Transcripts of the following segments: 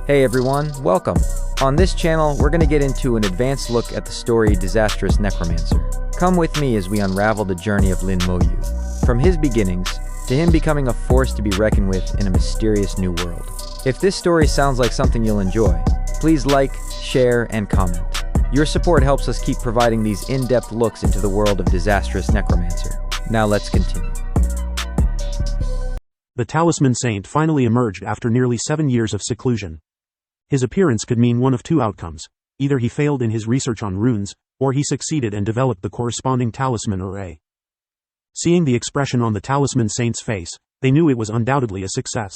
Hey everyone, welcome. On this channel, we're going to get into an advanced look at the story Disastrous Necromancer. Come with me as we unravel the journey of Lin Moyu, from his beginnings to him becoming a force to be reckoned with in a mysterious new world. If this story sounds like something you'll enjoy, please like, share, and comment. Your support helps us keep providing these in-depth looks into the world of Disastrous Necromancer. Now let's continue. The Talisman Saint finally emerged after nearly 7 years of seclusion. His appearance could mean one of two outcomes: either he failed in his research on runes, or he succeeded and developed the corresponding talisman array. Seeing the expression on the Talisman Saint's face, they knew it was undoubtedly a success.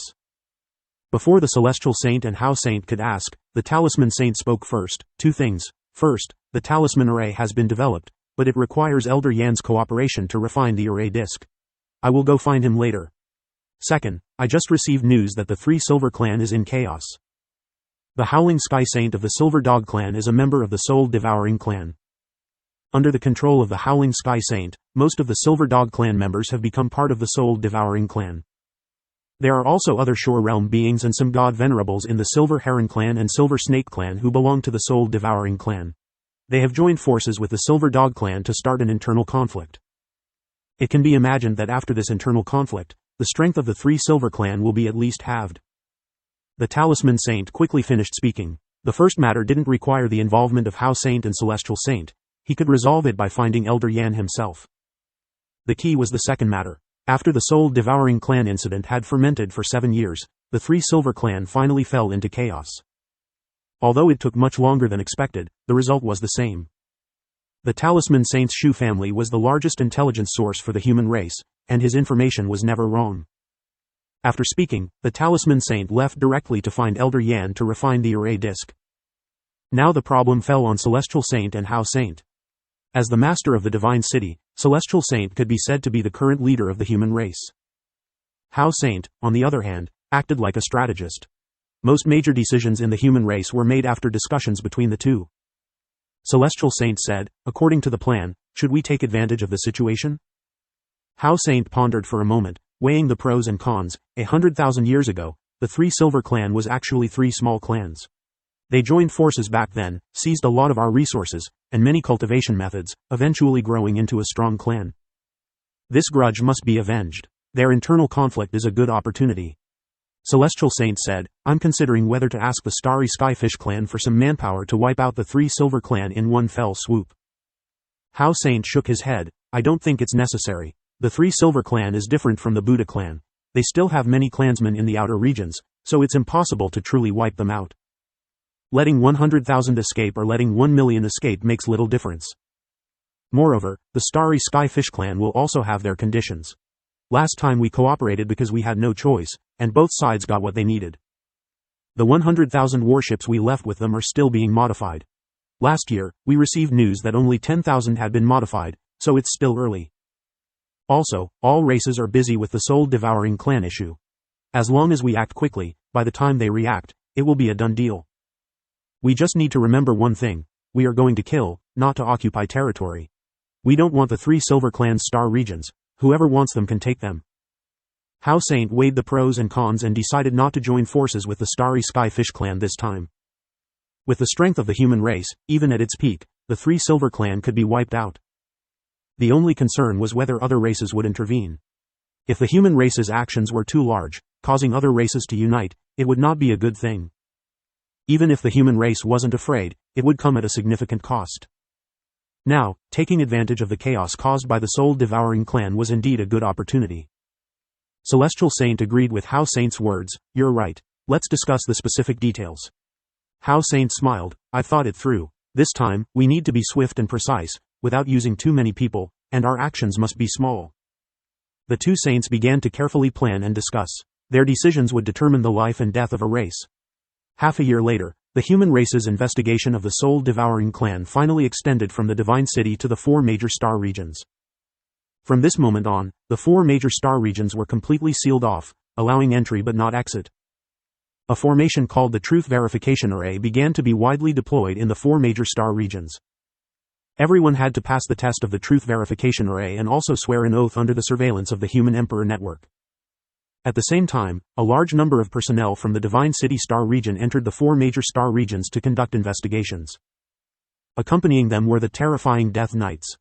Before the Celestial Saint and How Saint could ask, the Talisman Saint spoke first. Two things. First, the talisman array has been developed, but it requires Elder Yan's cooperation to refine the array disk. I will go find him later. Second, I just received news that the Three Silver clan is in chaos. The Howling Sky Saint of the Silver Dog clan is a member of the Soul Devouring clan. Under the control of the Howling Sky Saint, most of the Silver Dog clan members have become part of the Soul Devouring clan. There are also other Shore Realm beings and some god venerables in the Silver Heron clan and Silver Snake clan who belong to the Soul Devouring clan. They have joined forces with the Silver Dog clan to start an internal conflict. It can be imagined that after this internal conflict, the strength of the Three Silver clan will be at least halved. The Talisman Saint quickly finished speaking. The first matter didn't require the involvement of How Saint and Celestial Saint. He could resolve it by finding Elder Yan himself. The key was the second matter. After the Soul Devouring clan incident had fermented for 7 years, the Three Silver clan finally fell into chaos. Although it took much longer than expected, the result was the same. The Talisman Saint's Shu family was the largest intelligence source for the human race, and his information was never wrong. After speaking, the Talisman Saint left directly to find Elder Yan to refine the array disk. Now the problem fell on Celestial Saint and How Saint. As the master of the Divine City, Celestial Saint could be said to be the current leader of the human race. How Saint, on the other hand, acted like a strategist. Most major decisions in the human race were made after discussions between the two. Celestial Saint said, according to the plan, should we take advantage of the situation? How Saint pondered for a moment, weighing the pros and cons. 100,000 years ago, the Three Silver clan was actually 3 small clans. They joined forces back then, seized a lot of our resources, and many cultivation methods, eventually growing into a strong clan. This grudge must be avenged. Their internal conflict is a good opportunity. Celestial Saint said, I'm considering whether to ask the Starry Skyfish clan for some manpower to wipe out the Three Silver clan in one fell swoop. How Saint shook his head, I don't think it's necessary. The Three Silver clan is different from the Buddha clan. They still have many clansmen in the outer regions, so it's impossible to truly wipe them out. Letting 100,000 escape or letting 1 million escape makes little difference. Moreover, the Starry Skyfish clan will also have their conditions. Last time we cooperated because we had no choice, and both sides got what they needed. The 100,000 warships we left with them are still being modified. Last year, we received news that only 10,000 had been modified, so it's still early. Also, all races are busy with the Soul Devouring clan issue. As long as we act quickly, by the time they react, it will be a done deal. We just need to remember one thing: we are going to kill, not to occupy territory. We don't want the Three Silver clan's star regions. Whoever wants them can take them. How Saint weighed the pros and cons and decided not to join forces with the Starry Skyfish clan this time. With the strength of the human race, even at its peak, the Three Silver clan could be wiped out. The only concern was whether other races would intervene. If the human race's actions were too large, causing other races to unite, it would not be a good thing. Even if the human race wasn't afraid, it would come at a significant cost. Now, taking advantage of the chaos caused by the Soul Devouring clan was indeed a good opportunity. Celestial Saint agreed with How Saint's words, you're right, let's discuss the specific details. How Saint smiled, I've thought it through. This time, we need to be swift and precise, without using too many people, and our actions must be small. The two saints began to carefully plan and discuss. Their decisions would determine the life and death of a race. Half a year later, the human race's investigation of the Soul Devouring clan finally extended from the Divine City to the 4 major star regions. From this moment on, the 4 major star regions were completely sealed off, allowing entry but not exit. A formation called the Truth Verification Array began to be widely deployed in the 4 major star regions. Everyone had to pass the test of the Truth Verification Array and also swear an oath under the surveillance of the Human Emperor Network. At the same time, a large number of personnel from the Divine City Star region entered the 4 major star regions to conduct investigations. Accompanying them were the terrifying Death Knights.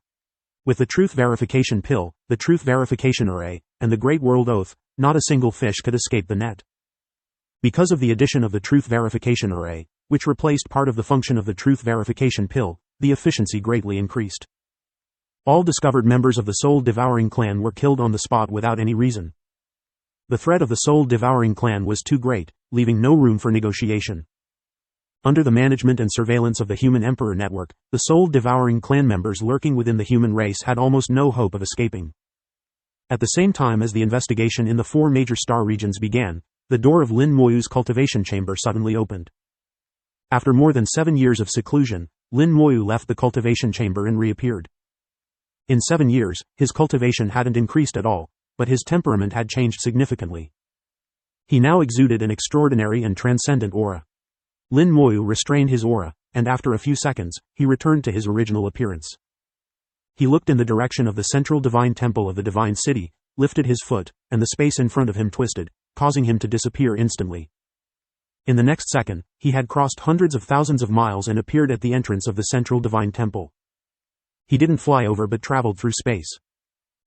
With the Truth Verification Pill, the Truth Verification Array, and the Great World Oath, not a single fish could escape the net. Because of the addition of the Truth Verification Array, which replaced part of the function of the Truth Verification Pill, the efficiency greatly increased. All discovered members of the Soul-Devouring clan were killed on the spot without any reason. The threat of the Soul-Devouring clan was too great, leaving no room for negotiation. Under the management and surveillance of the Human Emperor Network, the Soul-Devouring clan members lurking within the human race had almost no hope of escaping. At the same time as the investigation in the 4 major star regions began, the door of Lin Moyu's cultivation chamber suddenly opened. After more than 7 years of seclusion, Lin Moyu left the cultivation chamber and reappeared. In 7 years, his cultivation hadn't increased at all, but his temperament had changed significantly. He now exuded an extraordinary and transcendent aura. Lin Moyu restrained his aura, and after a few seconds, he returned to his original appearance. He looked in the direction of the central divine temple of the divine city, lifted his foot, and the space in front of him twisted, causing him to disappear instantly. In the next second, he had crossed hundreds of thousands of miles and appeared at the entrance of the central divine temple. He didn't fly over but traveled through space.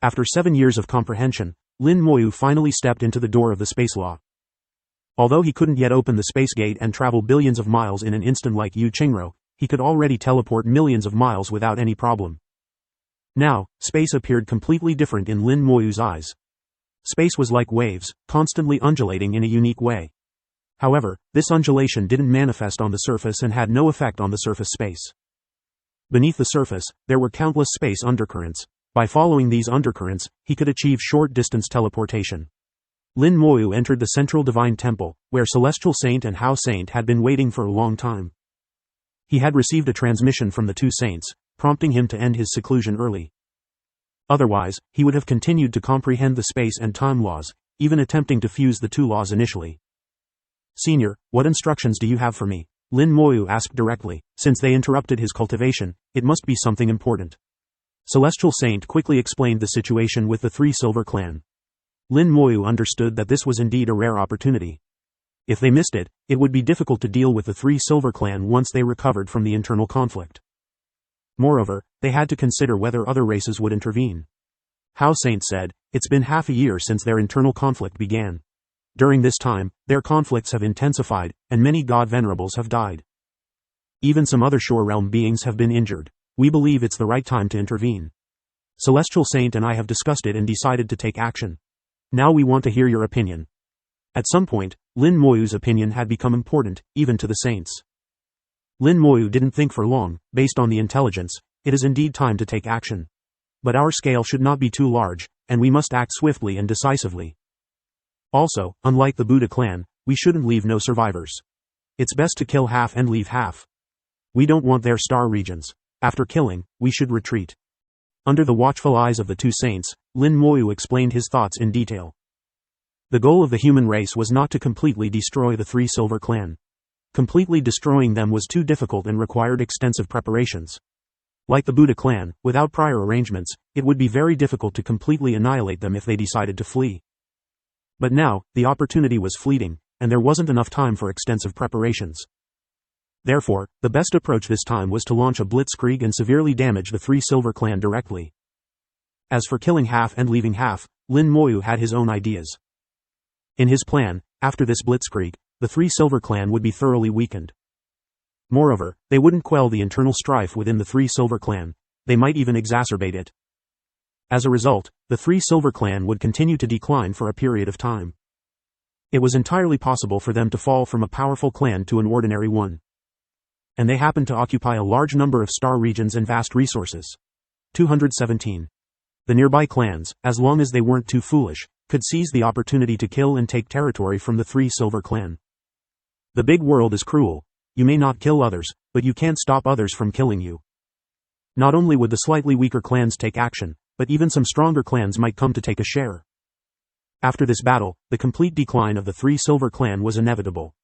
After 7 years of comprehension, Lin Moyu finally stepped into the door of the space law. Although he couldn't yet open the space gate and travel billions of miles in an instant like Yu Qingro, he could already teleport millions of miles without any problem. Now, space appeared completely different in Lin Moyu's eyes. Space was like waves, constantly undulating in a unique way. However, this undulation didn't manifest on the surface and had no effect on the surface space. Beneath the surface, there were countless space undercurrents. By following these undercurrents, he could achieve short-distance teleportation. Lin Moyu entered the central divine temple, where Celestial Saint and Hao Saint had been waiting for a long time. He had received a transmission from the 2 saints, prompting him to end his seclusion early. Otherwise, he would have continued to comprehend the space and time laws, even attempting to fuse the 2 laws initially. "Senior, what instructions do you have for me?" Lin Moyu asked directly. Since they interrupted his cultivation, it must be something important. Celestial Saint quickly explained the situation with the 3 Silver clan. Lin Moyu understood that this was indeed a rare opportunity. If they missed it, it would be difficult to deal with the 3 Silver clan once they recovered from the internal conflict. Moreover, they had to consider whether other races would intervene. Hao Saint said, "It's been half a year since their internal conflict began. During this time, their conflicts have intensified, and many god venerables have died. Even some other Shore Realm beings have been injured. We believe it's the right time to intervene. Celestial Saint and I have discussed it and decided to take action. Now we want to hear your opinion." At some point, Lin Moyu's opinion had become important, even to the saints. Lin Moyu didn't think for long. Based on the intelligence, it is indeed time to take action. But our scale should not be too large, and we must act swiftly and decisively. Also, unlike the Buddha clan, we shouldn't leave no survivors. It's best to kill half and leave half. We don't want their star regions. After killing, we should retreat. Under the watchful eyes of the 2 saints, Lin Moyu explained his thoughts in detail. The goal of the human race was not to completely destroy the 3 Silver clan. Completely destroying them was too difficult and required extensive preparations. Like the Buddha clan, without prior arrangements, it would be very difficult to completely annihilate them if they decided to flee. But now, the opportunity was fleeting, and there wasn't enough time for extensive preparations. Therefore, the best approach this time was to launch a blitzkrieg and severely damage the 3 Silver clan directly. As for killing half and leaving half, Lin Moyu had his own ideas. In his plan, after this blitzkrieg, the 3 Silver clan would be thoroughly weakened. Moreover, they wouldn't quell the internal strife within the 3 Silver clan, they might even exacerbate it. As a result, the 3 Silver clan would continue to decline for a period of time. It was entirely possible for them to fall from a powerful clan to an ordinary one. And they happened to occupy a large number of star regions and vast resources. 217. The nearby clans, as long as they weren't too foolish, could seize the opportunity to kill and take territory from the 3 Silver clan. The big world is cruel. You may not kill others, but you can't stop others from killing you. Not only would the slightly weaker clans take action, but even some stronger clans might come to take a share. After this battle, the complete decline of the 3 Silver clan was inevitable.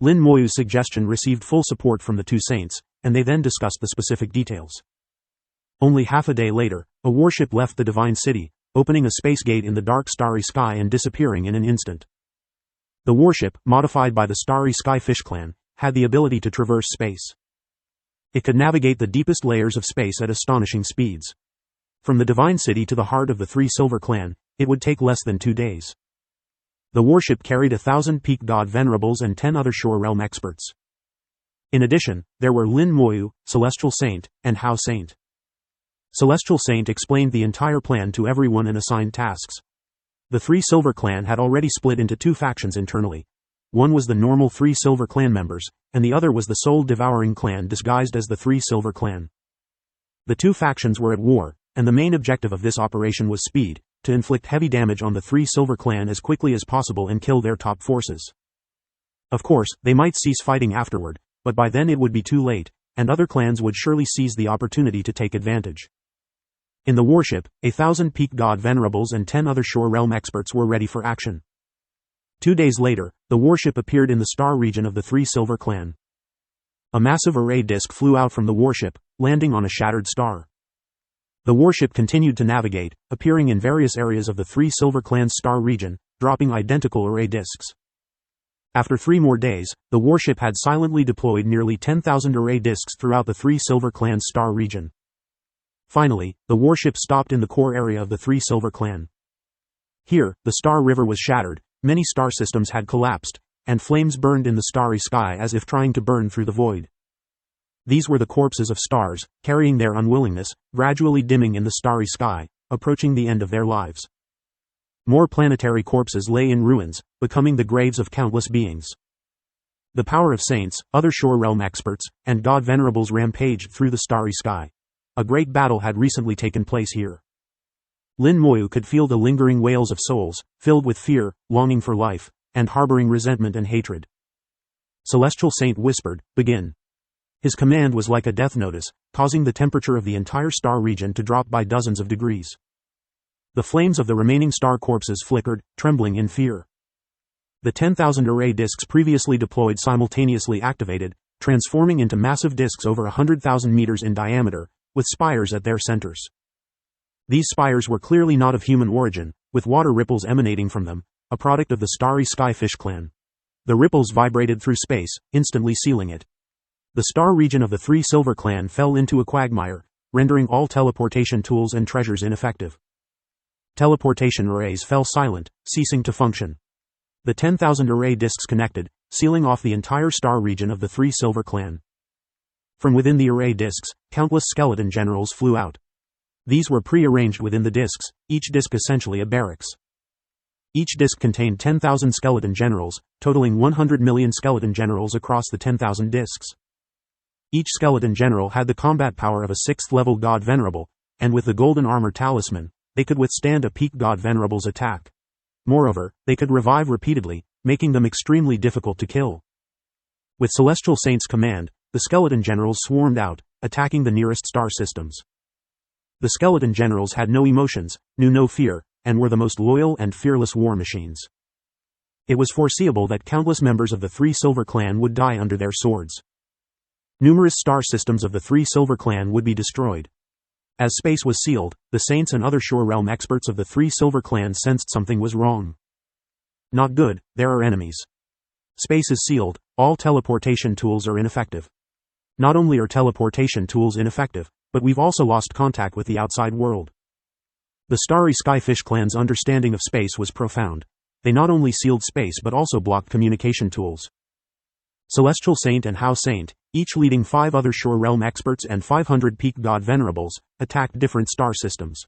Lin Moyu's suggestion received full support from the 2 saints, and they then discussed the specific details. Only half a day later, a warship left the Divine City, opening a space gate in the dark starry sky and disappearing in an instant. The warship, modified by the Starry Sky Fish Clan, had the ability to traverse space. It could navigate the deepest layers of space at astonishing speeds. From the Divine City to the heart of the Three Silver Clan, it would take less than 2 days. The warship carried 1,000 peak god venerables and 10 other Shore Realm experts. In addition, there were Lin Moyu, Celestial Saint, and Hao Saint. Celestial Saint explained the entire plan to everyone and assigned tasks. The Three Silver Clan had already split into 2 factions internally. One was the normal Three Silver Clan members, and the other was the soul-devouring clan disguised as the Three Silver Clan. The 2 factions were at war, and the main objective of this operation was speed, to inflict heavy damage on the Three Silver Clan as quickly as possible and kill their top forces. Of course, they might cease fighting afterward, but by then it would be too late, and other clans would surely seize the opportunity to take advantage. In the warship, 1,000 peak god venerables and 10 other Shore Realm experts were ready for action. 2 days later, the warship appeared in the star region of the Three Silver Clan. A massive array disk flew out from the warship, landing on a shattered star. The warship continued to navigate, appearing in various areas of the Three Silver Clan's star region, dropping identical array disks. After 3 more days, the warship had silently deployed nearly 10,000 array disks throughout the Three Silver Clan's star region. Finally, the warship stopped in the core area of the Three Silver Clan. Here, the Star River was shattered, many star systems had collapsed, and flames burned in the starry sky as if trying to burn through the void. These were the corpses of stars, carrying their unwillingness, gradually dimming in the starry sky, approaching the end of their lives. More planetary corpses lay in ruins, becoming the graves of countless beings. The power of saints, other Shore Realm experts, and god venerables rampaged through the starry sky. A great battle had recently taken place here. Lin Moyu could feel the lingering wails of souls, filled with fear, longing for life, and harboring resentment and hatred. Celestial Saint whispered, "Begin." His command was like a death notice, causing the temperature of the entire star region to drop by dozens of degrees. The flames of the remaining star corpses flickered, trembling in fear. The 10,000 array disks previously deployed simultaneously activated, transforming into massive disks over 100,000 meters in diameter, with spires at their centers. These spires were clearly not of human origin, with water ripples emanating from them, a product of the Starry Sky Fish Clan. The ripples vibrated through space, instantly sealing it. The star region of the Three Silver Clan fell into a quagmire, rendering all teleportation tools and treasures ineffective. Teleportation arrays fell silent, ceasing to function. The 10,000 array disks connected, sealing off the entire star region of the Three Silver Clan. From within the array disks, countless skeleton generals flew out. These were pre-arranged within the disks, each disk essentially a barracks. Each disk contained 10,000 skeleton generals, totaling 100 million skeleton generals across the 10,000 disks. Each skeleton general had the combat power of a 6th-level god venerable, and with the golden armor talisman, they could withstand a peak god venerable's attack. Moreover, they could revive repeatedly, making them extremely difficult to kill. With Celestial Saint's command, the skeleton generals swarmed out, attacking the nearest star systems. The skeleton generals had no emotions, knew no fear, and were the most loyal and fearless war machines. It was foreseeable that countless members of the Three Silver Clan would die under their swords. Numerous star systems of the Three Silver Clan would be destroyed. As space was sealed, the saints and other Shore Realm experts of the Three Silver Clan sensed something was wrong. Not good, there are enemies. Space is sealed, all teleportation tools are ineffective. Not only are teleportation tools ineffective, but we've also lost contact with the outside world. The Starry Sky Fish Clan's understanding of space was profound. They not only sealed space but also blocked communication tools. Celestial Saint and Hao Saint, each leading 5 other Shore Realm experts and 500 peak god venerables, attacked different star systems.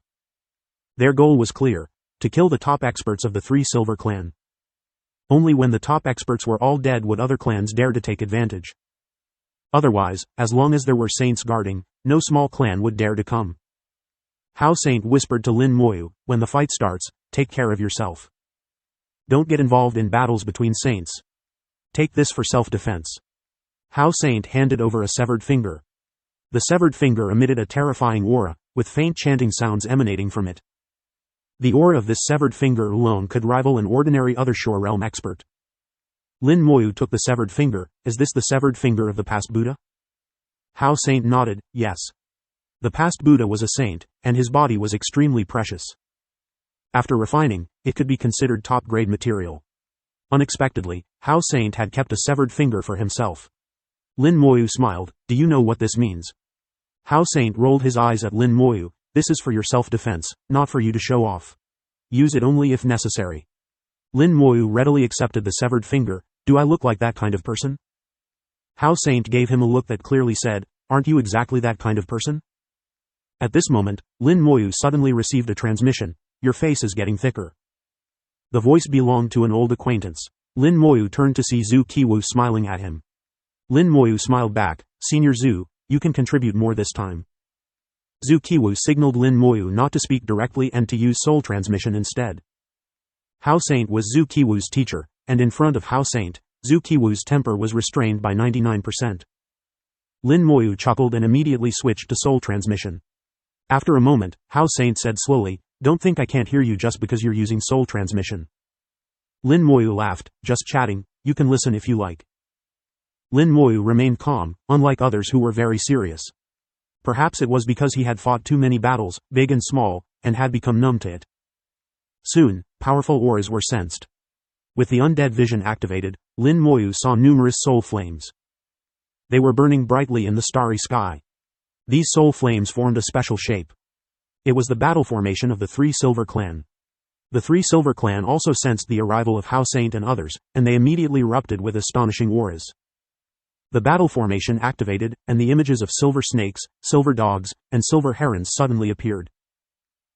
Their goal was clear: to kill the top experts of the Three Silver Clan. Only when the top experts were all dead would other clans dare to take advantage. Otherwise, as long as there were saints guarding, no small clan would dare to come. Hao Saint whispered to Lin Moyu, "When the fight starts, take care of yourself. Don't get involved in battles between saints. Take this for self-defense." Hao Saint handed over a severed finger. The severed finger emitted a terrifying aura, with faint chanting sounds emanating from it. The aura of this severed finger alone could rival an ordinary other Shore Realm expert. Lin Moyu took the severed finger. "Is this the severed finger of the past Buddha?" Hao Saint nodded, "Yes. The past Buddha was a saint, and his body was extremely precious. After refining, it could be considered top-grade material. Unexpectedly, Hao Saint had kept a severed finger for himself. Lin Moyu smiled. Do you know what this means? Hao Saint rolled his eyes at Lin Moyu. This is for your self-defense, not for you to show off. Use it only if necessary. Lin Moyu readily accepted the severed finger. Do I look like that kind of person? Hao Saint gave him a look that clearly said, aren't you exactly that kind of person? At this moment, Lin Moyu suddenly received a transmission. Your face is getting thicker. The voice belonged to an old acquaintance. Lin Moyu turned to see Zhu Qiwu smiling at him. Lin Moyu smiled back. Senior Zhu, you can contribute more this time. Zhu Qiwu signaled Lin Moyu not to speak directly and to use soul transmission instead. Hao Saint was Zhu Qiwu's teacher, and in front of Hao Saint, Zhu Qiwu's temper was restrained by 99%. Lin Moyu chuckled and immediately switched to soul transmission. After a moment, Hao Saint said slowly, don't think I can't hear you just because you're using soul transmission. Lin Moyu laughed, just chatting, you can listen if you like. Lin Moyu remained calm, unlike others who were very serious. Perhaps it was because he had fought too many battles, big and small, and had become numb to it. Soon, powerful auras were sensed. With the undead vision activated, Lin Moyu saw numerous soul flames. They were burning brightly in the starry sky. These soul flames formed a special shape. It was the battle formation of the Three Silver Clan. The Three Silver Clan also sensed the arrival of Hao Saint and others, and they immediately erupted with astonishing auras. The battle formation activated, and the images of silver snakes, silver dogs, and silver herons suddenly appeared.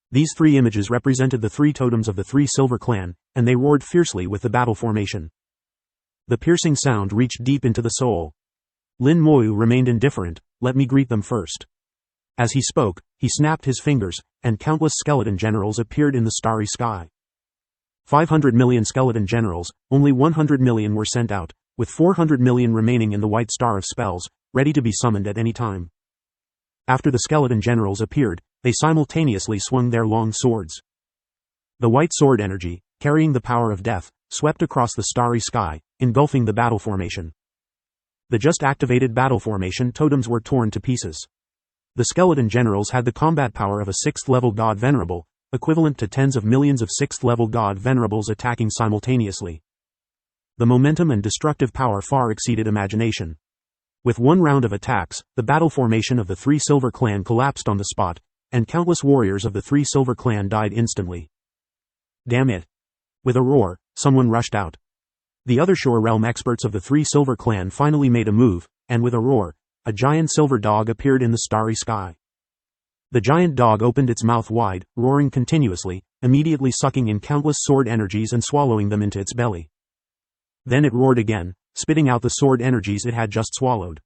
These three images represented the three totems of the Three Silver Clan, and they roared fiercely with the battle formation. The piercing sound reached deep into the soul. Lin Moyu remained indifferent. Let me greet them first. As he spoke, he snapped his fingers, and countless skeleton generals appeared in the starry sky. 500 million skeleton generals, only 100 million were sent out, with 400 million remaining in the white star of spells, ready to be summoned at any time. After the skeleton generals appeared, they simultaneously swung their long swords. The white sword energy, carrying the power of death, swept across the starry sky, engulfing the battle formation. The just activated battle formation totems were torn to pieces. The skeleton generals had the combat power of a 6th-level god venerable, equivalent to tens of millions of 6th-level god venerables attacking simultaneously. The momentum and destructive power far exceeded imagination. With one round of attacks, the battle formation of the Three Silver Clan collapsed on the spot, and countless warriors of the Three Silver Clan died instantly. Damn it! With a roar, someone rushed out. The other Shore Realm experts of the Three Silver Clan finally made a move, and with a roar, a giant silver dog appeared in the starry sky. The giant dog opened its mouth wide, roaring continuously, immediately sucking in countless sword energies and swallowing them into its belly. Then it roared again, spitting out the sword energies it had just swallowed.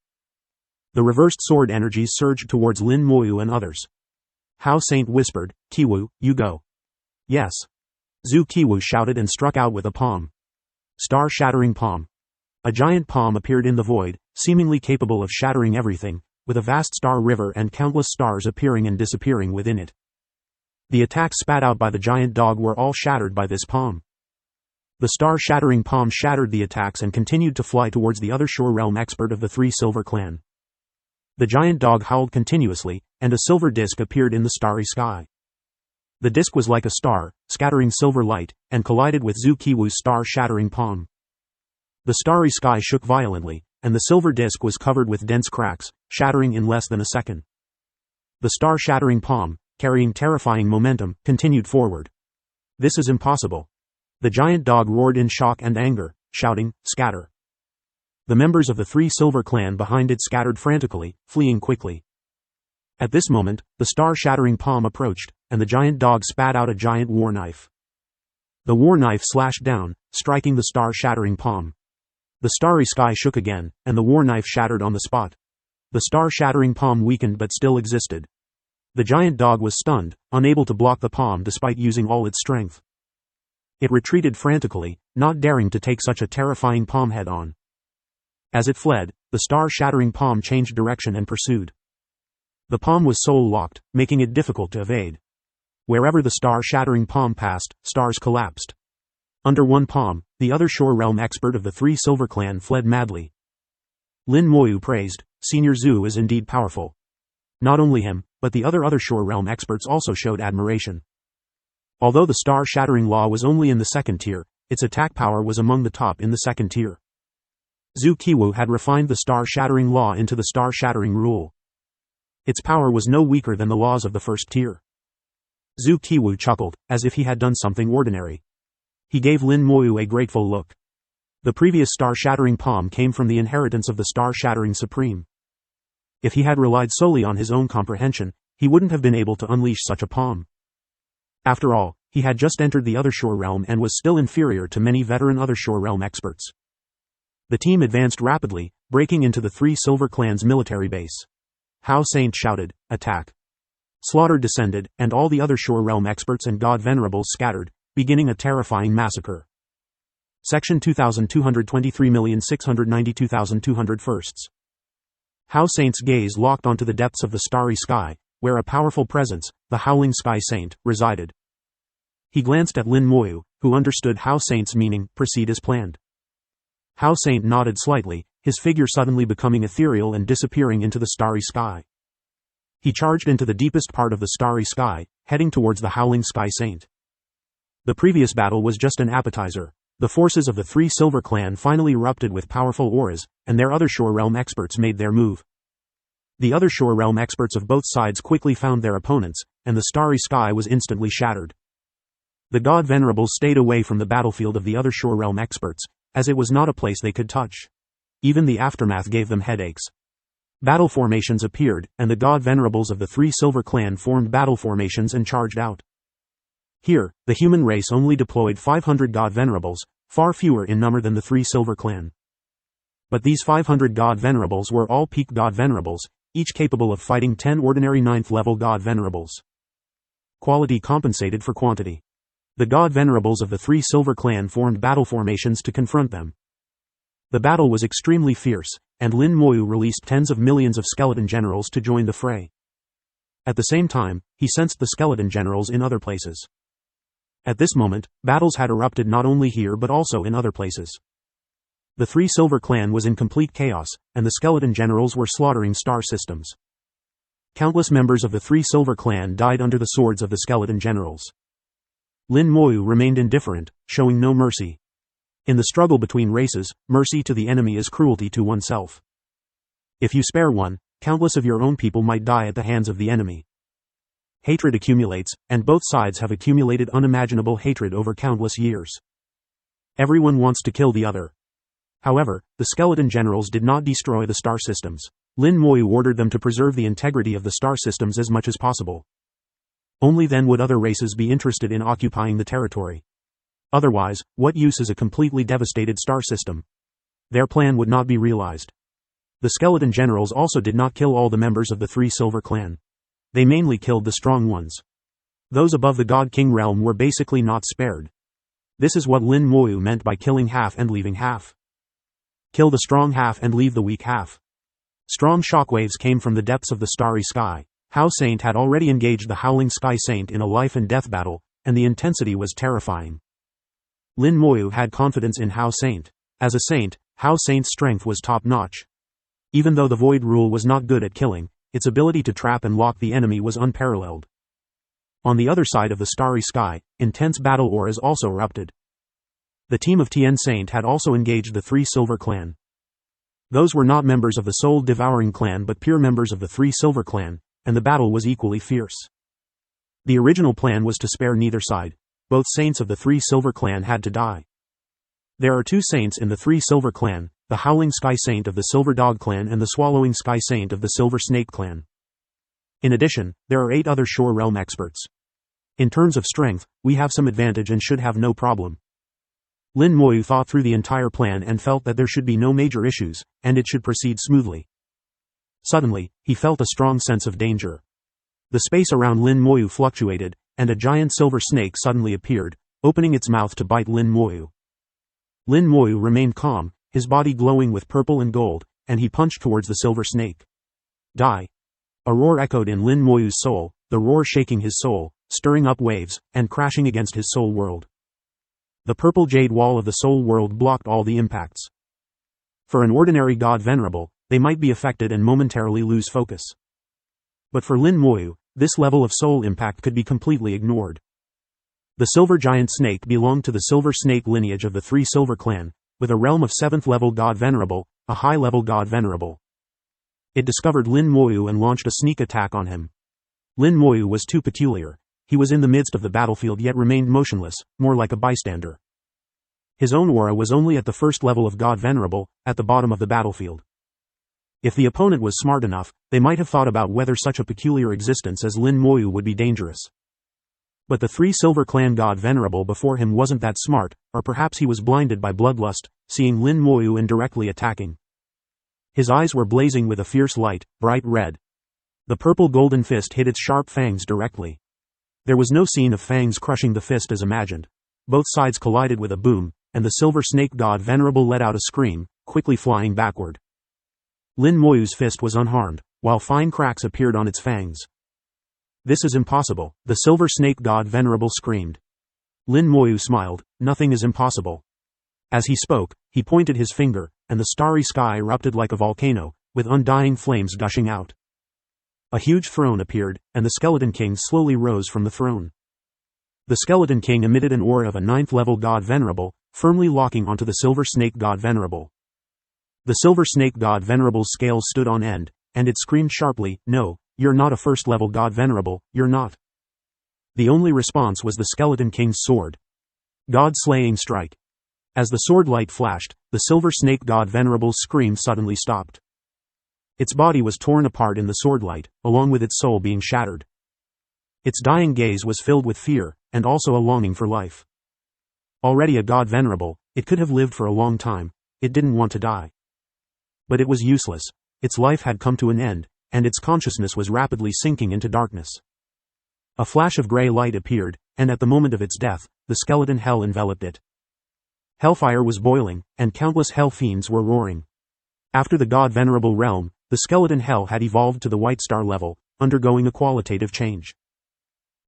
The reversed sword energies surged towards Lin Moyu and others. Hao Saint whispered, Qiwu, you go. Yes. Zhu Qiwu shouted and struck out with a palm. Star-shattering palm. A giant palm appeared in the void, seemingly capable of shattering everything, with a vast star river and countless stars appearing and disappearing within it. The attacks spat out by the giant dog were all shattered by this palm. The star-shattering palm shattered the attacks and continued to fly towards the other Shore Realm expert of the Three Silver Clan. The giant dog howled continuously, and a silver disc appeared in the starry sky. The disc was like a star, scattering silver light, and collided with Zhu Qiwu's star-shattering palm. The starry sky shook violently, and the silver disc was covered with dense cracks, shattering in less than a second. The star-shattering palm, carrying terrifying momentum, continued forward. This is impossible. The giant dog roared in shock and anger, shouting, scatter. The members of the Three Silver Clan behind it scattered frantically, fleeing quickly. At this moment, the star-shattering palm approached, and the giant dog spat out a giant war knife. The war knife slashed down, striking the star-shattering palm. The starry sky shook again, and the war knife shattered on the spot. The star-shattering palm weakened but still existed. The giant dog was stunned, unable to block the palm despite using all its strength. It retreated frantically, not daring to take such a terrifying palm head-on. As it fled, the star-shattering palm changed direction and pursued. The palm was soul-locked, making it difficult to evade. Wherever the star-shattering palm passed, stars collapsed. Under one palm, the other Shore Realm expert of the Three Silver Clan fled madly. Lin Moyu praised, Senior Zhu is indeed powerful. Not only him, but the other Shore Realm experts also showed admiration. Although the star-shattering law was only in the second tier, its attack power was among the top in the second tier. Zhu Qiwu had refined the star-shattering law into the star-shattering rule. Its power was no weaker than the laws of the first tier. Zhu Qiwu chuckled, as if he had done something ordinary. He gave Lin Moyu a grateful look. The previous star-shattering palm came from the inheritance of the star-shattering supreme. If he had relied solely on his own comprehension, he wouldn't have been able to unleash such a palm. After all, he had just entered the Othershore realm and was still inferior to many veteran Othershore realm experts. The team advanced rapidly, breaking into the Three Silver Clan's military base. Hao Saint shouted, "Attack!" Slaughter descended, and all the Othershore realm experts and god venerables scattered, beginning a terrifying massacre. Section 2223,692,201. Hao Saint's gaze locked onto the depths of the starry sky, where a powerful presence, the Howling Sky Saint, resided. He glanced at Lin Moyu, who understood Hao Saint's meaning. Proceed as planned. Hao Saint nodded slightly, his figure suddenly becoming ethereal and disappearing into the starry sky. He charged into the deepest part of the starry sky, heading towards the Howling Sky Saint. The previous battle was just an appetizer. The forces of the Three Silver Clan finally erupted with powerful auras, and their Othershore realm experts made their move. The Othershore realm experts of both sides quickly found their opponents, and the starry sky was instantly shattered. The god venerables stayed away from the battlefield of the Othershore realm experts, as it was not a place they could touch. Even the aftermath gave them headaches. Battle formations appeared, and the god venerables of the Three Silver Clan formed battle formations and charged out. Here, the human race only deployed 500 god venerables, far fewer in number than the Three Silver Clan. But these 500 god venerables were all peak god venerables, each capable of fighting 10 ordinary 9th level god venerables. Quality compensated for quantity. The god venerables of the Three Silver Clan formed battle formations to confront them. The battle was extremely fierce, and Lin Moyu released tens of millions of skeleton generals to join the fray. At the same time, he sensed the skeleton generals in other places. At this moment, battles had erupted not only here but also in other places. The Three Silver Clan was in complete chaos, and the skeleton generals were slaughtering star systems. Countless members of the Three Silver Clan died under the swords of the skeleton generals. Lin Moyu remained indifferent, showing no mercy. In the struggle between races, mercy to the enemy is cruelty to oneself. If you spare one, countless of your own people might die at the hands of the enemy. Hatred accumulates, and both sides have accumulated unimaginable hatred over countless years. Everyone wants to kill the other. However, the skeleton generals did not destroy the star systems. Lin Moyu ordered them to preserve the integrity of the star systems as much as possible. Only then would other races be interested in occupying the territory. Otherwise, what use is a completely devastated star system? Their plan would not be realized. The skeleton generals also did not kill all the members of the Three Silver Clan. They mainly killed the strong ones. Those above the God King realm were basically not spared. This is what Lin Moyu meant by killing half and leaving half. Kill the strong half and leave the weak half. Strong shockwaves came from the depths of the starry sky. Hao Saint had already engaged the Howling Sky Saint in a life and death battle, and the intensity was terrifying. Lin Moyu had confidence in Hao Saint. As a saint, Hao Saint's strength was top-notch. Even though the Void Rule was not good at killing, its ability to trap and lock the enemy was unparalleled. On the other side of the starry sky, intense battle auras also erupted. The team of Tien Saint had also engaged the Three Silver Clan. Those were not members of the Soul Devouring Clan but pure members of the Three Silver Clan, and the battle was equally fierce. The original plan was to spare neither side. Both saints of the Three Silver Clan had to die. There are two saints in the Three Silver Clan, the Howling Sky Saint of the Silver Dog Clan and the Swallowing Sky Saint of the Silver Snake Clan. In addition, there are 8 other Shore Realm experts. In terms of strength, we have some advantage and should have no problem. Lin Moyu thought through the entire plan and felt that there should be no major issues, and it should proceed smoothly. Suddenly, he felt a strong sense of danger. The space around Lin Moyu fluctuated, and a giant silver snake suddenly appeared, opening its mouth to bite Lin Moyu. Lin Moyu remained calm, his body glowing with purple and gold, and he punched towards the silver snake. Die! A roar echoed in Lin Moyu's soul, the roar shaking his soul, stirring up waves, and crashing against his soul world. The purple jade wall of the soul world blocked all the impacts. For an ordinary god venerable, they might be affected and momentarily lose focus. But for Lin Moyu, this level of soul impact could be completely ignored. The silver giant snake belonged to the silver snake lineage of the Three Silver Clan, with a realm of 7th level God Venerable, a high level God Venerable. It discovered Lin Moyu and launched a sneak attack on him. Lin Moyu was too peculiar. He was in the midst of the battlefield yet remained motionless, more like a bystander. His own aura was only at the 1st level of God Venerable, at the bottom of the battlefield. If the opponent was smart enough, they might have thought about whether such a peculiar existence as Lin Moyu would be dangerous. But the Three Silver Clan God Venerable before him wasn't that smart, or perhaps he was blinded by bloodlust, seeing Lin Moyu indirectly attacking. His eyes were blazing with a fierce light, bright red. The purple golden fist hit its sharp fangs directly. There was no scene of fangs crushing the fist as imagined. Both sides collided with a boom, and the Silver Snake God Venerable let out a scream, quickly flying backward. Lin Moyu's fist was unharmed, while fine cracks appeared on its fangs. "This is impossible," the Silver Snake God Venerable screamed. Lin Moyu smiled, "Nothing is impossible." As he spoke, he pointed his finger, and the starry sky erupted like a volcano, with undying flames gushing out. A huge throne appeared, and the Skeleton King slowly rose from the throne. The Skeleton King emitted an aura of a 9th level God Venerable, firmly locking onto the Silver Snake God Venerable. The Silver Snake God Venerable's scales stood on end, and it screamed sharply, "No, you're not a 1st level God Venerable, you're not." The only response was the Skeleton King's sword. God-slaying strike. As the sword light flashed, the Silver Snake God Venerable's scream suddenly stopped. Its body was torn apart in the sword light, along with its soul being shattered. Its dying gaze was filled with fear, and also a longing for life. Already a God Venerable, it could have lived for a long time. It didn't want to die. But it was useless. Its life had come to an end, and its consciousness was rapidly sinking into darkness. A flash of gray light appeared, and at the moment of its death, the skeleton hell enveloped it. Hellfire was boiling, and countless hell fiends were roaring. After the God Venerable realm, the skeleton hell had evolved to the White Star level, undergoing a qualitative change.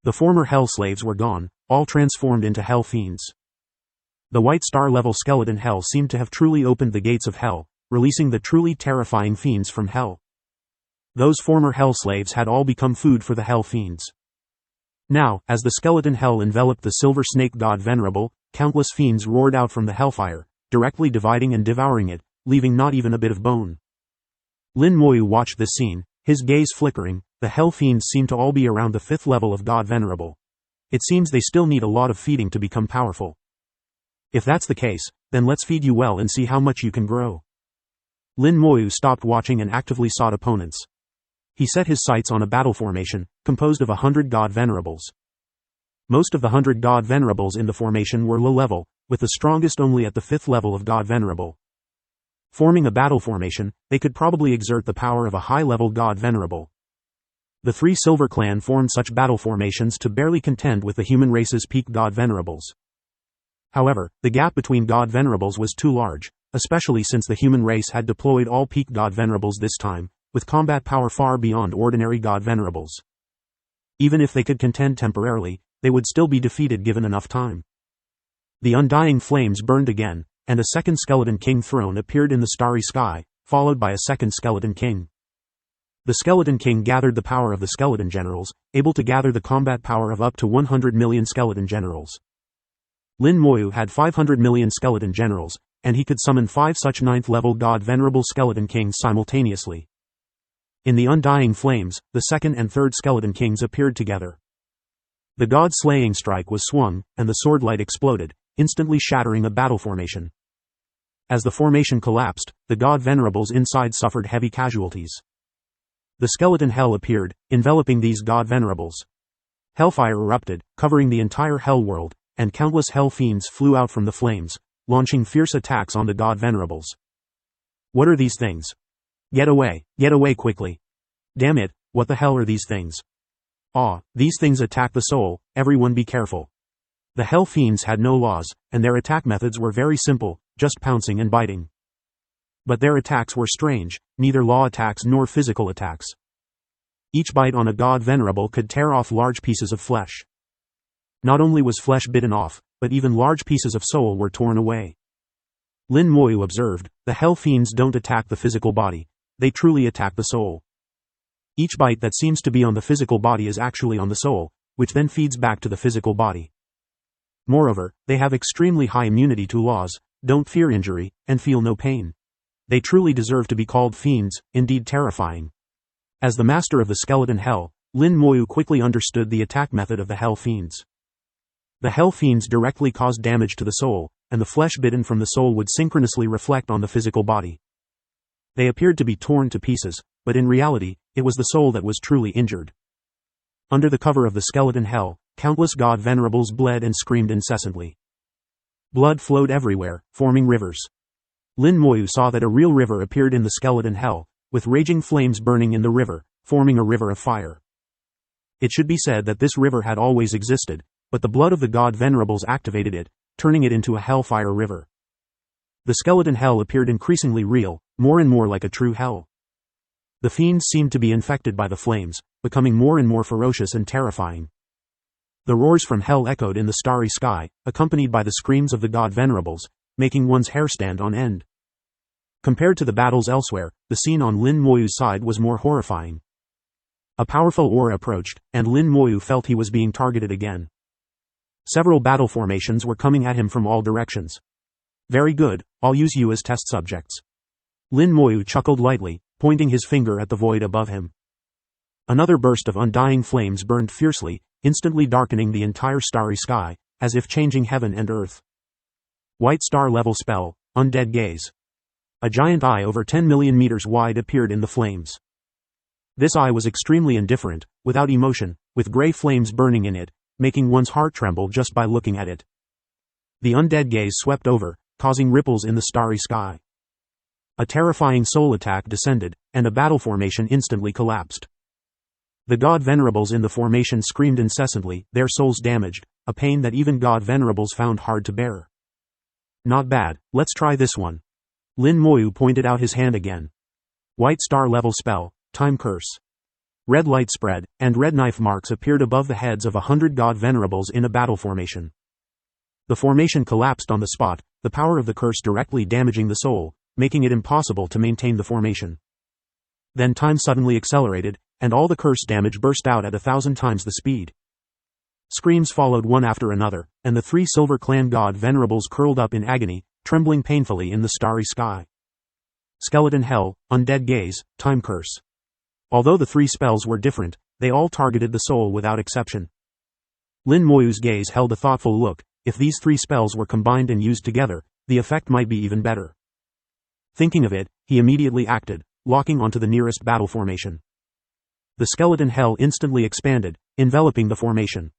The former hell slaves were gone, all transformed into hell fiends. The White Star level skeleton hell seemed to have truly opened the gates of hell, releasing the truly terrifying fiends from hell. Those former hell slaves had all become food for the hell fiends. Now, as the skeleton hell enveloped the Silver Snake God Venerable, countless fiends roared out from the hellfire, directly dividing and devouring it, leaving not even a bit of bone. Lin Moyu watched this scene, his gaze flickering. The hell fiends seem to all be around the 5th level of God Venerable. It seems they still need a lot of feeding to become powerful. If that's the case, then let's feed you well and see how much you can grow. Lin Moyu stopped watching and actively sought opponents. He set his sights on a battle formation, composed of 100 God Venerables. Most of the 100 God Venerables in the formation were low level, with the strongest only at the 5th level of God Venerable. Forming a battle formation, they could probably exert the power of a high-level God Venerable. The Three Silver Clan formed such battle formations to barely contend with the human race's peak God Venerables. However, the gap between God Venerables was too large, especially since the human race had deployed all peak God Venerables this time, with combat power far beyond ordinary God Venerables. Even if they could contend temporarily, they would still be defeated given enough time. The undying flames burned again, and a second Skeleton King throne appeared in the starry sky, followed by a second Skeleton King. The Skeleton King gathered the power of the Skeleton Generals, able to gather the combat power of up to 100 million Skeleton Generals. Lin Moyu had 500 million Skeleton Generals, and he could summon 5 such 9th-level God Venerable Skeleton Kings simultaneously. In the undying flames, the second and third Skeleton Kings appeared together. The God-slaying strike was swung, and the sword light exploded, instantly shattering a battle formation. As the formation collapsed, the God Venerables inside suffered heavy casualties. The skeleton hell appeared, enveloping these God Venerables. Hellfire erupted, covering the entire hell world, and countless hell fiends flew out from the flames, launching fierce attacks on the God Venerables. What are these things? Get away quickly. Damn it, what the hell are these things? These things attack the soul, everyone be careful. The hell fiends had no laws, and their attack methods were very simple, just pouncing and biting. But their attacks were strange, neither law attacks nor physical attacks. Each bite on a God Venerable could tear off large pieces of flesh. Not only was flesh bitten off, but even large pieces of soul were torn away. Lin Moyu observed, the hell fiends don't attack the physical body, they truly attack the soul. Each bite that seems to be on the physical body is actually on the soul, which then feeds back to the physical body. Moreover, they have extremely high immunity to laws, don't fear injury, and feel no pain. They truly deserve to be called fiends, indeed terrifying. As the master of the skeleton hell, Lin Moyu quickly understood the attack method of the hell fiends. The hell fiends directly caused damage to the soul, and the flesh bitten from the soul would synchronously reflect on the physical body. They appeared to be torn to pieces, but in reality, it was the soul that was truly injured. Under the cover of the skeleton hell, countless god venerables bled and screamed incessantly. Blood flowed everywhere, forming rivers. Lin Moyu saw that a real river appeared in the skeleton hell, with raging flames burning in the river, forming a river of fire. It should be said that this river had always existed, but the blood of the god venerables activated it, turning it into a hellfire river. The skeleton hell appeared increasingly real, more and more like a true hell. The fiends seemed to be infected by the flames, becoming more and more ferocious and terrifying. The roars from hell echoed in the starry sky, accompanied by the screams of the god venerables, making one's hair stand on end. Compared to the battles elsewhere, the scene on Lin Moyu's side was more horrifying. A powerful aura approached, and Lin Moyu felt he was being targeted again. Several battle formations were coming at him from all directions. Very good, I'll use you as test subjects. Lin Moyu chuckled lightly, pointing his finger at the void above him. Another burst of undying flames burned fiercely, instantly darkening the entire starry sky, as if changing heaven and earth. White star-level spell, Undead Gaze. A giant eye over 10 million meters wide appeared in the flames. This eye was extremely indifferent, without emotion, with gray flames burning in it, making one's heart tremble just by looking at it. The undead gaze swept over, causing ripples in the starry sky. A terrifying soul attack descended, and a battle formation instantly collapsed. The god venerables in the formation screamed incessantly, their souls damaged, a pain that even god venerables found hard to bear. Not bad, let's try this one. Lin Moyu pointed out his hand again. White star-level spell, Time Curse. Red light spread, and red knife marks appeared above the heads of 100 god venerables in a battle formation. The formation collapsed on the spot, the power of the curse directly damaging the soul, making it impossible to maintain the formation. Then time suddenly accelerated, and all the curse damage burst out at 1,000 times the speed. Screams followed one after another, and the 3 Silver Clan god venerables curled up in agony, trembling painfully in the starry sky. Skeleton Hell, Undead Gaze, Time Curse. Although the 3 spells were different, they all targeted the soul without exception. Lin Moyu's gaze held a thoughtful look. If these 3 spells were combined and used together, the effect might be even better. Thinking of it, he immediately acted, locking onto the nearest battle formation. The skeleton hell instantly expanded, enveloping the formation.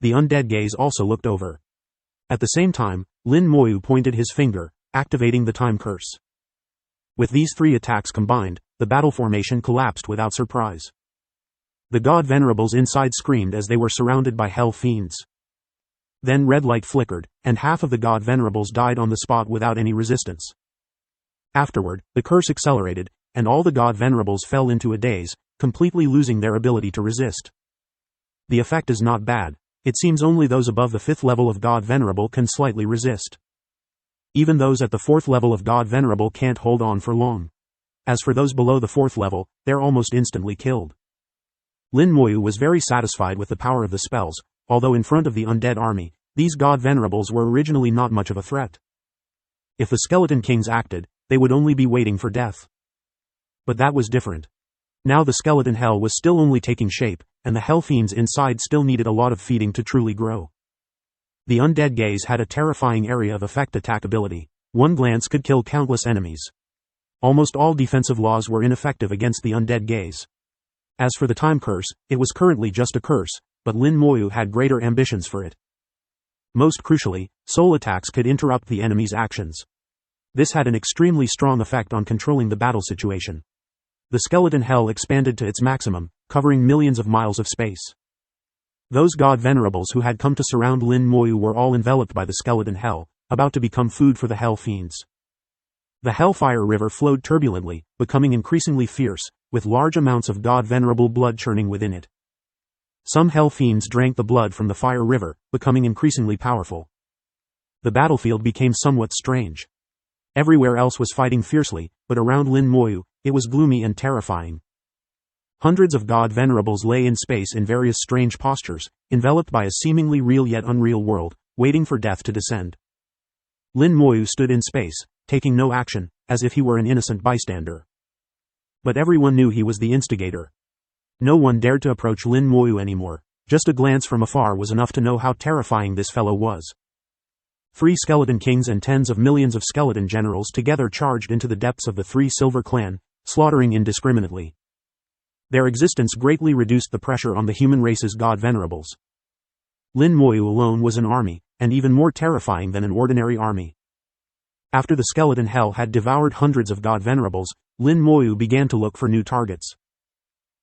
The undead gaze also looked over. At the same time, Lin Moyu pointed his finger, activating the time curse. With these 3 attacks combined, the battle formation collapsed without surprise. The god venerables inside screamed as they were surrounded by hell fiends. Then red light flickered, and half of the god venerables died on the spot without any resistance. Afterward, the curse accelerated, and all the god venerables fell into a daze, completely losing their ability to resist. The effect is not bad. It seems only those above the 5th level of god venerable can slightly resist. Even those at the 4th level of god venerable can't hold on for long. As for those below the 4th level, they're almost instantly killed. Lin Moyu was very satisfied with the power of the spells, although in front of the undead army, these god venerables were originally not much of a threat. If the skeleton kings acted, they would only be waiting for death. But that was different. Now the skeleton hell was still only taking shape, and the hell fiends inside still needed a lot of feeding to truly grow. The undead gaze had a terrifying area of effect attack ability. One glance could kill countless enemies. Almost all defensive laws were ineffective against the undead gaze. As for the time curse, it was currently just a curse, but Lin Moyu had greater ambitions for it. Most crucially, soul attacks could interrupt the enemy's actions. This had an extremely strong effect on controlling the battle situation. The skeleton hell expanded to its maximum, covering millions of miles of space. Those god venerables who had come to surround Lin Moyu were all enveloped by the skeleton hell, about to become food for the hell fiends. The hellfire river flowed turbulently, becoming increasingly fierce, with large amounts of god venerable blood churning within it. Some hell fiends drank the blood from the fire river, becoming increasingly powerful. The battlefield became somewhat strange. Everywhere else was fighting fiercely, but around Lin Moyu, it was gloomy and terrifying. Hundreds of god venerables lay in space in various strange postures, enveloped by a seemingly real yet unreal world, waiting for death to descend. Lin Moyu stood in space, taking no action, as if he were an innocent bystander. But everyone knew he was the instigator. No one dared to approach Lin Moyu anymore. Just a glance from afar was enough to know how terrifying this fellow was. 3 skeleton kings and tens of millions of skeleton generals together charged into the depths of the Three Silver Clan, slaughtering indiscriminately. Their existence greatly reduced the pressure on the human race's god venerables. Lin Moyu alone was an army, and even more terrifying than an ordinary army. After the skeleton hell had devoured hundreds of god venerables, Lin Moyu began to look for new targets.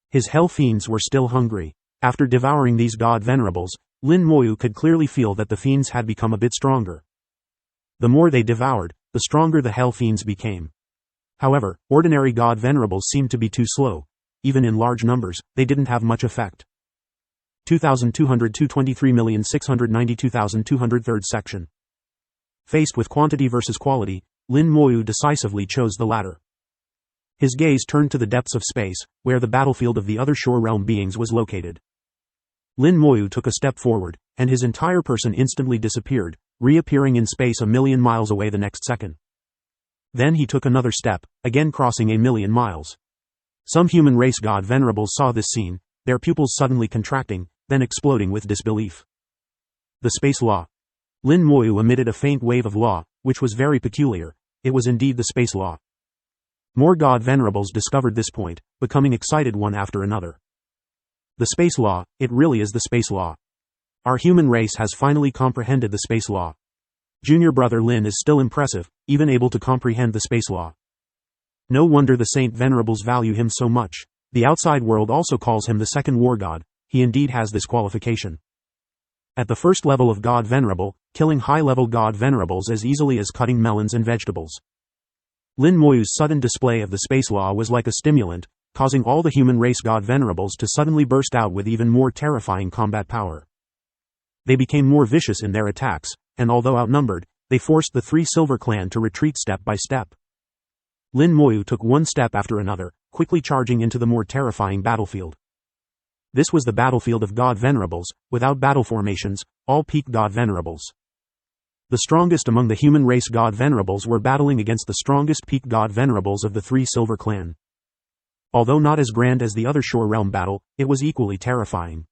His hell fiends were still hungry. After devouring these god venerables, Lin Moyu could clearly feel that the fiends had become a bit stronger. The more they devoured, the stronger the hell fiends became. However, ordinary god venerables seemed to be too slow. Even in large numbers, they didn't have much effect. 2223,692,203 section. Faced with quantity versus quality, Lin Moyu decisively chose the latter. His gaze turned to the depths of space, where the battlefield of the other Shore Realm beings was located. Lin Moyu took a step forward, and his entire person instantly disappeared, reappearing in space 1,000,000 miles away the next second. Then he took another step, again crossing 1,000,000 miles. Some human race god venerables saw this scene, their pupils suddenly contracting, then exploding with disbelief. The space law. Lin Moyu emitted a faint wave of law, which was very peculiar. It was indeed the space law. More god venerables discovered this point, becoming excited one after another. The space law, it really is the space law. Our human race has finally comprehended the space law. Junior brother Lin is still impressive, even able to comprehend the space law. No wonder the Saint Venerables value him so much. The outside world also calls him the second war god. He indeed has this qualification. At the first level of god venerable, killing high-level god venerables as easily as cutting melons and vegetables. Lin Moyu's sudden display of the space law was like a stimulant, causing all the human race god venerables to suddenly burst out with even more terrifying combat power. They became more vicious in their attacks, and although outnumbered, they forced the Three Silver Clan to retreat step by step. Lin Moyu took one step after another, quickly charging into the more terrifying battlefield. This was the battlefield of god venerables, without battle formations, all peak god venerables. The strongest among the human race god venerables were battling against the strongest peak god venerables of the Three Silver Clan. Although not as grand as the other Shore Realm battle, it was equally terrifying.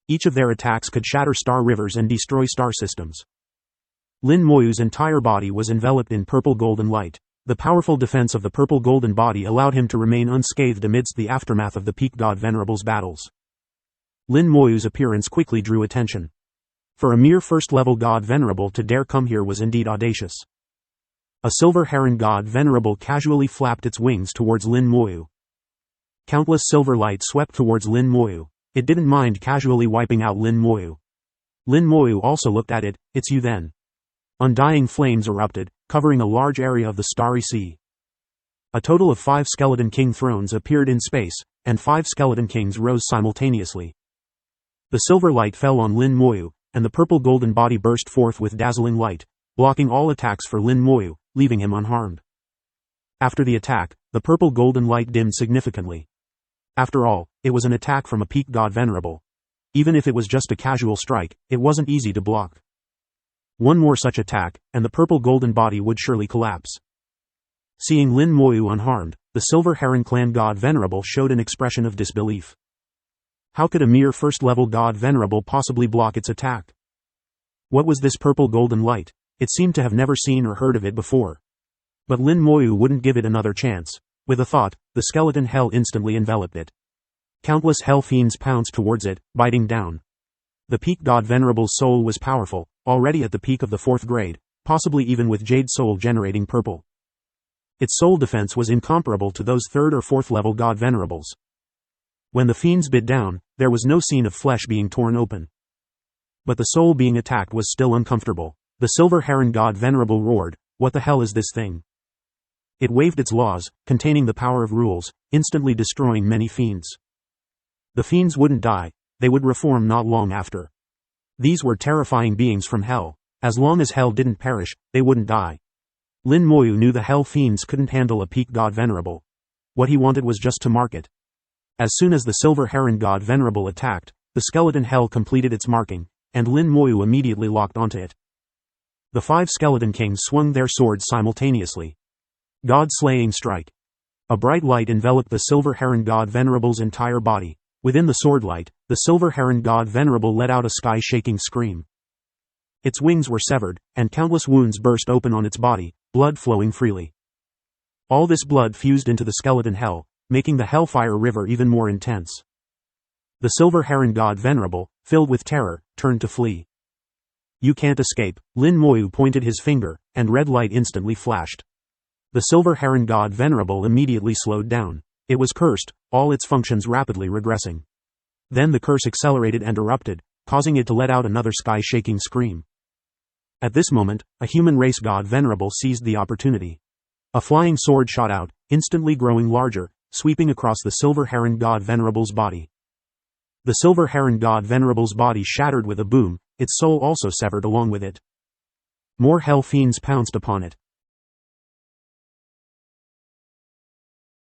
Each of their attacks could shatter star rivers and destroy star systems. Lin Moyu's entire body was enveloped in purple golden light. The powerful defense of the purple golden body allowed him to remain unscathed amidst the aftermath of the peak god venerables battles. Lin Moyu's appearance quickly drew attention. For a mere first-level god venerable to dare come here was indeed audacious. A silver heron god venerable casually flapped its wings towards Lin Moyu. Countless silver light swept towards Lin Moyu. It didn't mind casually wiping out Lin Moyu. Lin Moyu also looked at it. It's you then. Undying flames erupted, covering a large area of the starry sea. A total of 5 skeleton king thrones appeared in space, and 5 skeleton kings rose simultaneously. The silver light fell on Lin Moyu, and the purple golden body burst forth with dazzling light, blocking all attacks for Lin Moyu, leaving him unharmed. After the attack, the purple golden light dimmed significantly. After all, it was an attack from a peak god venerable. Even if it was just a casual strike, it wasn't easy to block. One more such attack, and the purple golden body would surely collapse. Seeing Lin Moyu unharmed, the Silver Heron Clan god venerable showed an expression of disbelief. How could a mere first-level god venerable possibly block its attack? What was this purple golden light? It seemed to have never seen or heard of it before. But Lin Moyu wouldn't give it another chance. With a thought, the skeleton hell instantly enveloped it. Countless hell fiends pounced towards it, biting down. The peak god venerable's soul was powerful, already at the peak of the 4th grade, possibly even with Jade Soul generating purple. Its soul defense was incomparable to those 3rd or 4th level god venerables. When the fiends bit down, there was no scene of flesh being torn open. But the soul being attacked was still uncomfortable. The Silver Heron god venerable roared, "What the hell is this thing?" It waved its laws, containing the power of rules, instantly destroying many fiends. The fiends wouldn't die, they would reform not long after. These were terrifying beings from hell. As long as hell didn't perish, they wouldn't die. Lin Moyu knew the hell fiends couldn't handle a peak god venerable. What he wanted was just to mark it. As soon as the Silver Heron god venerable attacked, the skeleton hell completed its marking, and Lin Moyu immediately locked onto it. The 5 skeleton kings swung their swords simultaneously. God-slaying strike. A bright light enveloped the Silver Heron God Venerable's entire body. Within the sword light, the Silver Heron God Venerable let out a sky-shaking scream. Its wings were severed, and countless wounds burst open on its body, blood flowing freely. All this blood fused into the skeleton hell, making the Hellfire River even more intense. The Silver Heron God Venerable, filled with terror, turned to flee. "You can't escape," Lin Moyu pointed his finger, and red light instantly flashed. The Silver Heron God Venerable immediately slowed down. It was cursed, all its functions rapidly regressing. Then the curse accelerated and erupted, causing it to let out another sky-shaking scream. At this moment, a human race God Venerable seized the opportunity. A flying sword shot out, instantly growing larger, sweeping across the Silver Heron God Venerable's body. The Silver Heron God Venerable's body shattered with a boom, its soul also severed along with it. More hell fiends pounced upon it,